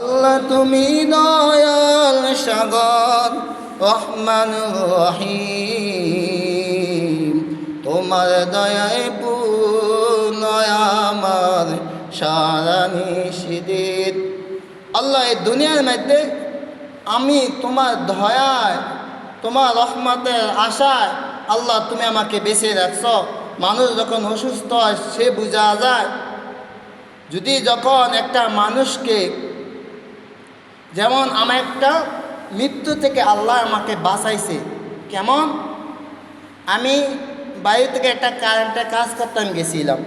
আল্লাহ তুমি দয়াল সাগর রহমান রহিম, তোমার দয়ায় পূর্ণ আমার সারা নিষিদিত। আল্লাহ এই দুনিয়ার মধ্যে আমি তোমার দয়ায় তোমার রহমতের আশায় আল্লাহ তুমি আমাকে বেঁচে রাখছ। মানুষ যখন অসুস্থ হয় সে বোঝা যায়, যদি যখন একটা মানুষকে যেমন আমার একটা মৃত্যু থেকে আল্লাহ আমাকে বাঁচাইছে, কেমন আমি বাড়ি থেকে একটা কারেন্টের কাজ করতাম গেছিলাম,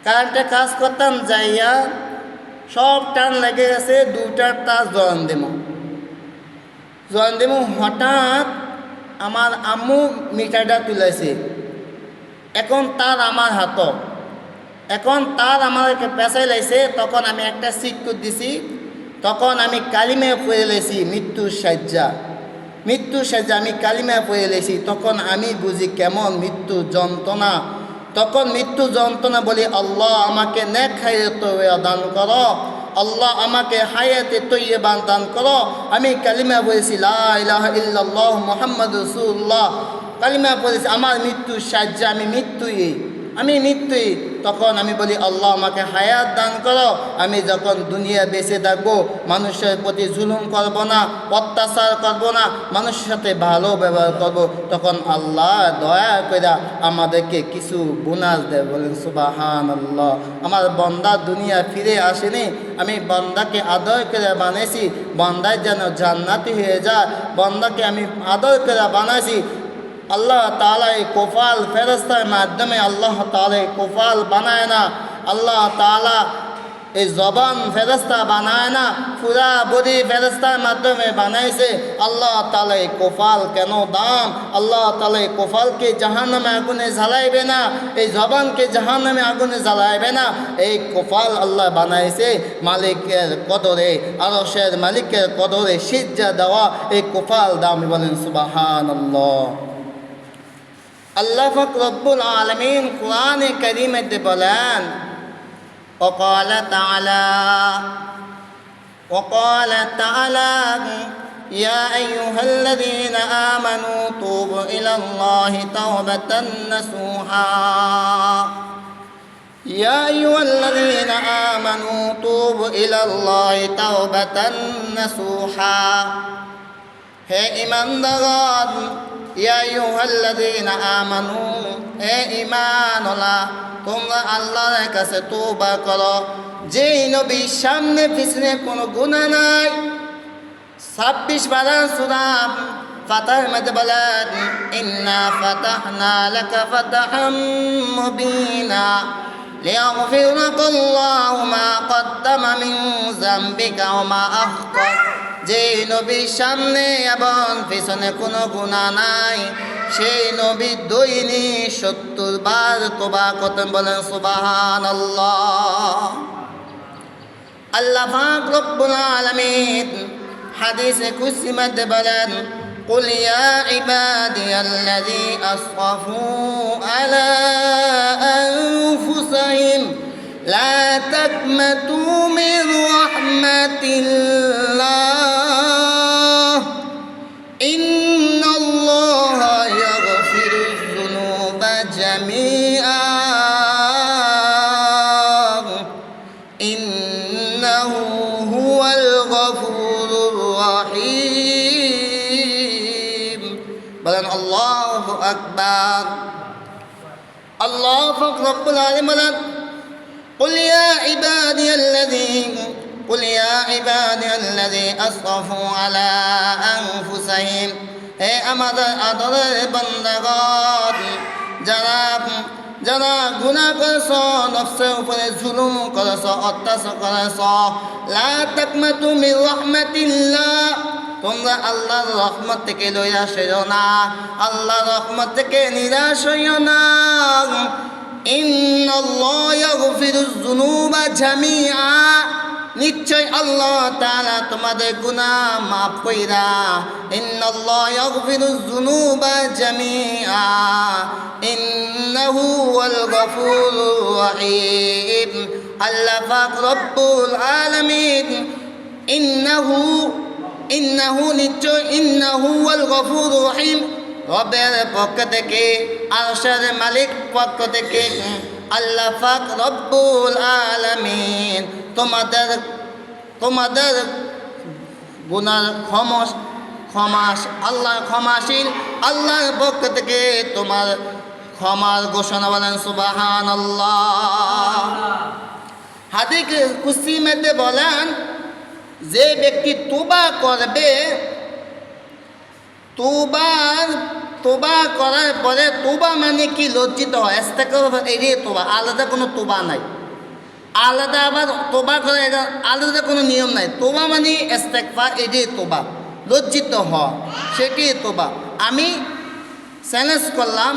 কারেন্টের কাজ করতাম যাইয়া সব টান লেগে গেছে, দুটার তাস জয়েন দেবো হঠাৎ আমার আম্মু মিটারটা তুলেছে, এখন তার আমার হাত, এখন তার আমাকে পেঁচাই লাইছে। তখন আমি একটা সিটকুট দিছি, তখন আমি কালিমা পড়ে লেছি মৃত্যুর সাজ্জা আমি কালিমা পড়ে লেছি। তখন আমি বুঝি কেমন মৃত্যু যন্ত্রণা। তখন মৃত্যু যন্ত্রণা বলি, আল্লাহ আমাকে নেক হায়াত দান করো, আল্লাহ আমাকে হায়াতে তৈয়বা দান করো। আমি কালিমা পড়েছি লা ইলাহা ইল্লাল্লাহ মুহাম্মাদুর রাসূলুল্লাহ, কালিমা পড়েছি আমার মৃত্যুর সাজ্জা, আমি মৃত্যুই। তখন আমি বলি, আল্লাহ আমাকে হায়াত দান করো, আমি যখন দুনিয়া বেঁচে থাকবো মানুষের প্রতি জুলুম করব না, অত্যাচার করব না, মানুষের সাথে ভালো ব্যবহার করব। তখন আল্লাহ দয়া করে আমাদেরকে কিছু বোনাস দেয়। বলেন সুবহানাল্লাহ। আমার বান্দা দুনিয়া ফিরে আসেনি, আমি বান্দাকে আদর করে বানাইছি, বান্দায় যেন জান্নাতি হয়ে যায়, বান্দাকে আমি আদর করে বানাইছি। আল্লাহ তাআলা এই কোফাল ফেরেশতার মাধ্যমে আল্লাহ তাআলা এই কোফাল বানায় না, আল্লাহ তাআলা এই জবান ফেরেশতা বানায় না, পুরা বডি ফেরেশতার মাধ্যমে বানাইছে। আল্লাহ তাআলা এই কোফাল কেন দাম? আল্লাহ তাআলা এই কোফালকে জাহান্নামে আগুনে জ্বালাইবে না, এই জবানকে জাহান্নামে আগুনে জ্বালাইবে না। এই কোফাল আল্লাহ বানাইছে মালিকের কদরে, আরশের মালিকের কদরে সিজদা দেওয়া এই কোফাল দাম। বলেন সুবহানাল্লাহ। আল্লাহ পাক রব্বুল আলামিন কোরআনে কারীমে বলেন, وقال تعالى يا أيها الذين آمنوا توبوا إلى الله توبة نصوحا يا أيها الذين آمنوا توبوا إلى الله توبة نصوحا হে ঈমানদার, ইয়া আইয়ুহাল্লাযীনা আমানু, হে ঈমানওয়ালা, তোমরা আল্লাহর কাছে তওবা করো। যেই নবীর সামনে পিছনে কোনো গুনাহ নাই। 26 পারা সূরা ফাতহার মধ্যে বলেন, ইন্না ফাতাহনা লাকা ফাতহাম মুবিনা লিয়াগফির লাকাল্লাহু মা কদ্দামা মিন যামবিকা ওয়া মা আখতার। যে নবীর সামনে এবং পিছনে কোনো গুনাহ নাই, সেই নবী দৈনিক 70 বার তওবা করতেন। বলেন সুবহানাল্লাহ। আল্লাহ পাক রব্বুল আলামিন হাদিসে কুদসি মধ্যে বলেন, قل يا عبادي الذي أسرفوا على أنفسهم لا تقنطوا من رحمة الله إن الله يغفر الذنوب جميعا إنه هو الغفور الرحيم। বলেন আল্লাহু আকবার। আল্লাহ পাক রব্বুল আলামিন বলেন, قل يا عبادي الذي أسرفوا على أنفسهم, হে আমাদের আদরের বান্দাগণ, যারা গুনাহ করেছ, নফসের উপরে জুলুম করেছ, অত্যাচার করেছ, লা তাকনাতু মির রাহমাতিল্লাহ, তোমরা আল্লাহর রহমত থেকে নিরাশ হইও না, আল্লাহর রহমত থেকে নিরাশ হইও না। ইন্নাল্লাহু ইয়াগফিরুয যুনুবা জামিআ, নিশ্চয় আল্লাহ তাআলা তোমাদের গুনাহ মাফ কইরা। ইন্নাল্লাহু ইয়াগফিরুয যুনুবা জামিআ ইন্নাহু ওয়াল গফুরুর রহিম। আল্লাহ পাক রব্বুল আলামিন ইন্নাহু ইন্নাহু নিশ্চয় ইন্নাহু ওয়াল গফুর রহিম, রবের পক্ষ থেকে, আরশের মালিক পক্ষ থেকে, আল্লাহ পাক রব্বুল আলামিন তোমাদের গুনার আল্লাহ ক্ষমাশীল, আল্লাহর পক্ষ থেকে তোমার ক্ষমার ঘোষণা বলেন সুবহানাল্লাহ। হাদিস কুদসি মধ্যে বলেন যে ব্যক্তি তওবা করবে, তওবা করার পরে, তওবা মানে কি লজ্জিত হয়, ইস্তেগফার এড়িয়ে তওবা, আলাদা কোনো তওবা নাই, আলাদা আবার তওবা করে আলাদা কোনো নিয়ম নাই। তওবা মানে ইস্তেগফার এড়িয়ে তওবা, লজ্জিত হওয়া, সেটি তওবা। আমি চ্যালেঞ্জ করলাম,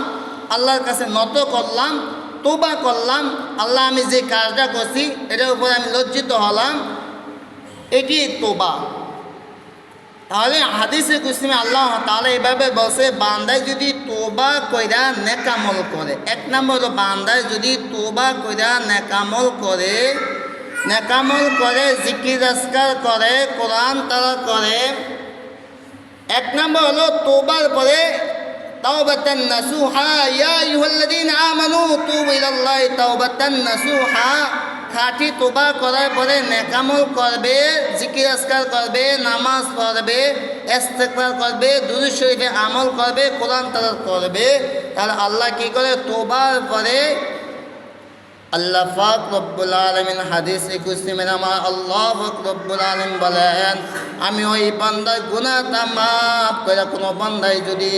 আল্লাহর কাছে নত করলাম, তওবা করলাম, আল্লাহ আমি যে কাজটা করছি এটার উপরে আমি লজ্জিত হলাম, এটি তওবা। তাহলে হাদিসে কুদসি আল্লাহ তাআলা এভাবে বলছে, বান্দায় যদি তওবা কইরা নেক আমল করে, এক নম্বর বান্দায় যদি তওবা কইরা নেক আমল করে, জিকির আজকার করে, কোরআন তালাওয়াত করে, এক নম্বর হলো তওবার পরে তাওবাতান নাসুহা, ইয়া আইয়ুহাল্লাযীনা আমানু তুবু ইলাল্লাহি তাওবাতান নাসুহা, খাঁটি তওবা করার পরে নেক আমল করবে, জিকির আজকার করবে, নামাজ পড়বে, ইস্তেগফার করবে, দুরূদ শরীফে আমল করবে, কোরআন তেলাওয়াত করবে, তাহলে আল্লাহ কি করে, তওবার পরে আল্লাহ পাক রব্বুল আলামিন হাদিসে কুদসি মে আমার আল্লাহ পাক রব্বুল আলামিন বলেন, আমি ওই বান্দার গুনাহটা মাফ করে, কোনো বান্দায় যদি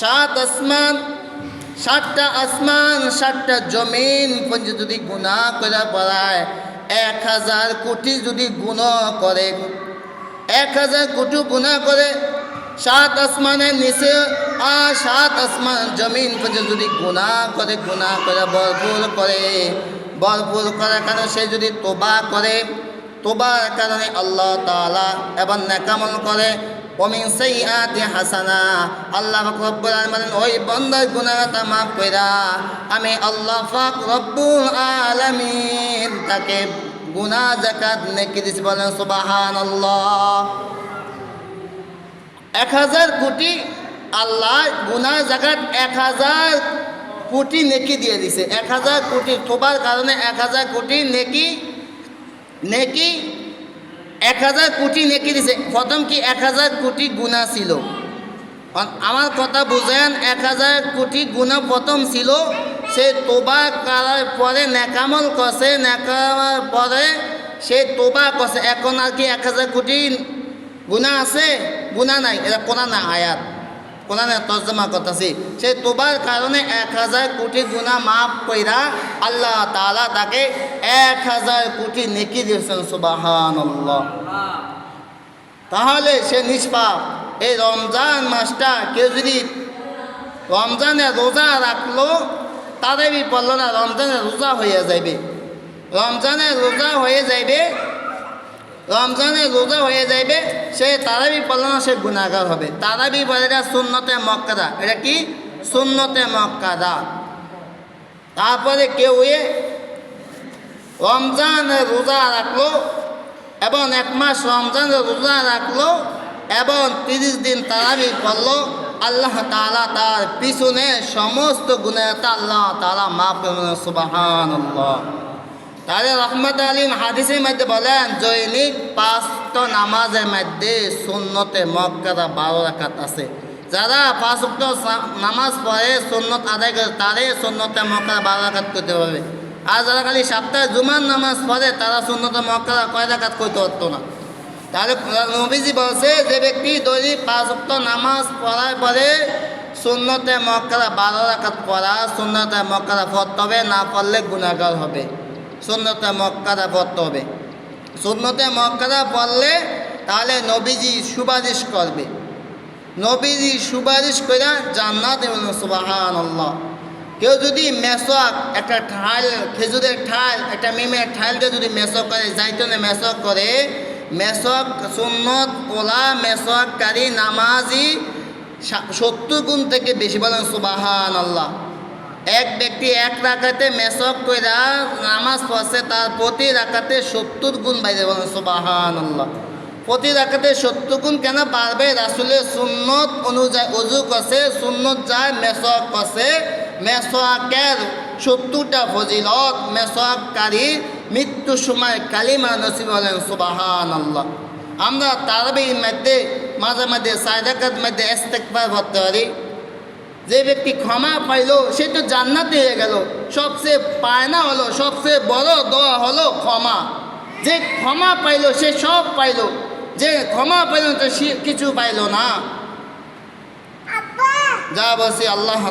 7টা আসমান 7টা জমিন পর্যন্ত যদি গুনাহ করে পড়ায়, 1000 কোটি যদি গুনাহ করে, 1000 কোটি গুনাহ করে, 7 আসমানের নিচে আর 7 আসমান জমিন পর্যন্ত যদি গুনাহ করে ভরপুর করার কারণে সে যদি তওবার কারণে আল্লাহ তাআলা এবং নেক আমল করে, ওমিন সাইয়্যাতি হাসানা, আল্লাহ পাক রব্বুল আলামিন ওই বান্দার গুনাহটা মাফ কইরা আমি আল্লাহ পাক রব্বুল আলামিন তাকে গুনাহ যাকাত নেকি দিছি, বলেন সুবহানাল্লাহ। 1000 কোটি আল্লাহ গুনাহ যাকাত 1000 কোটি নেকি দিয়ে দিছে, 1000 কোটি তওবার কারণে 1000 কোটি নেকি 1000 কোটি নেকি দিছে। প্রথম কি 1000 কোটি গুনাহ ছিল, আমার কথা বুঝেন, 1000 কোটি গুনাহ প্রথম ছিল, সে তওবা করার পরে নেক আমল করছে, নেক আমলের পরে সে তওবা করছে, এখন আর কি 1000 কোটি গুনাহ আছে? গুনাহ নাই, এটা কোরআনের আয়াত, কোরআনের তর্জমা করতেছি। সে তওবার কারণে 1000 কোটি গুনাহ মাফ কইরা আল্লাহ তাআলা তাকে 1000 কোটি নেকি দিয়েছেন, সুবহানাল্লাহ। তাহলে সে নিষ্পাপ। এই রমজান মাসটা কেউ যদি রমজানে রোজা রাখলো, তারাবি পড়লো না, রমজানে রোজা হয়ে যাইবে, রমজানে রোজা হয়ে যাইবে, সে তারাবি পড়লো না, সে গুনাহগার হবে। তারাবি বলে এটা সুন্নতে মুআক্কাদা, এটা কি সুন্নতে মুআক্কাদা। তারপরে কেউ রমজানের রোজা রাখলো এবং 1 মাস রমজানের রোজা রাখলো এবং 30 দিন তারাবি পড়লো, আল্লাহ তাআলা তার পিছনে সমস্ত গুনাহটা আল্লাহ তাআলা মাফ করবেন, সুবহানাল্লাহ। তাহলে রহমত আলীম হাদিসের মধ্যে বলেন, দৈনিক 5 নামাজের মধ্যে সুন্নতে মুআক্কাদা 12 রাকাত আছে। যারা 5 ওয়াক্ত নামাজ পড়ে, সুন্নত আদায় করে, তারে সুন্নতে মুআক্কাদা 12 রাকাত করতে পারবে। আর যারা খালি সপ্তাহে জুমার নামাজ পড়ে, তারা সুন্নতে মুআক্কাদা কয় রাকাত করতে পারতো না। তাহলে নবীজি বলছে, যে ব্যক্তি দৈনিক 5 ওয়াক্ত নামাজ পড়ার পরে সুন্নতে মুআক্কাদা 12 রাকাত পড়া, সুন্নতে মুআক্কাদা পড়তে হবে, না পড়লে গুনাহগার হবে। সুন্নতে মুআক্কাদা পড়তে হবে। সুন্নতে মুআক্কাদা পড়লে তাহলে নবীজি সুপারিশ করবে, নবীজি সুপারিশ করে জান্নাত দেবেন, সুবহানাল্লাহ। কেউ যদি মেসওয়াক, একটা ঠাল, খেজুরের ঠাল, একটা মিমের ঠালকে যদি মেসওয়াক করে, জাইতুনে মেসওয়াক করে, মেসওয়াক সুন্নত ওলা মেসওয়াককারী নামাজি 70 গুণ থেকে বেশি, বলেন সুবহানাল্লাহ। এক ব্যক্তি এক রাকাতে মেসক কইরা নামাজ পড়ছে, তার প্রতি রাকাতে 70 গুণ বাইরে, বলেন সুবহানাল্লাহ। প্রতি রাকাতে 70 গুণ কেন বাড়বে? রাসূলের সুন্নত অনুযায়ী ওযু করছে, সুন্নত যায় মেসক করছে। মেসওয়াকের 70টা ফজিলত, মেসওয়াককারী মৃত্যুর সময় কালিমা নসিব, বলেন সুবহানাল্লাহ। আমরা তারাবির মধ্যে মাঝে মাঝে 4 রাকাত মধ্যে ইস্তেগফার পড়তে পারি। যে ব্যক্তি ক্ষমা পাইল সে তো জান্নাতি হয়ে গেল। সবচেয়ে পায়না হলো, সবচেয়ে বড় দোয়া হলো ক্ষমা। যে ক্ষমা পাইল সে সব পাইল, যে ক্ষমা পাইল তো সে কিছু পাইল না। যা বলছি আল্লাহ